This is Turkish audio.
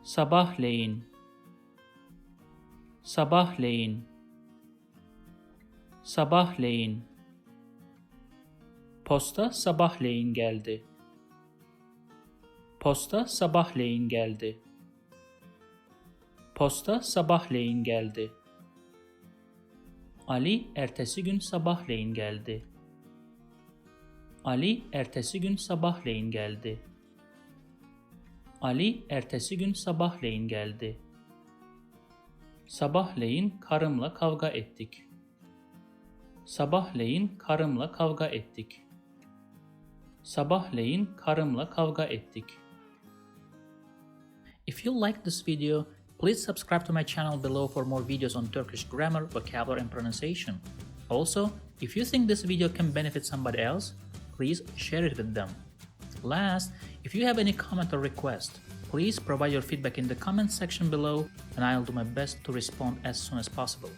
Sabahleyin, sabahleyin, sabahleyin. Posta sabahleyin geldi. Posta sabahleyin geldi. Posta sabahleyin geldi. Ali ertesi gün sabahleyin geldi. Ali ertesi gün sabahleyin geldi. Ali ertesi gün sabahleyin geldi. Sabahleyin karımla kavga ettik. Sabahleyin karımla kavga ettik. Sabahleyin karımla kavga ettik. If you like this video, please subscribe to my channel below for more videos on Turkish grammar, vocabulary and pronunciation. Also, if you think this video can benefit somebody else, please share it with them. Last, if you have any comment or request, please provide your feedback in the comment section below and I'll do my best to respond as soon as possible.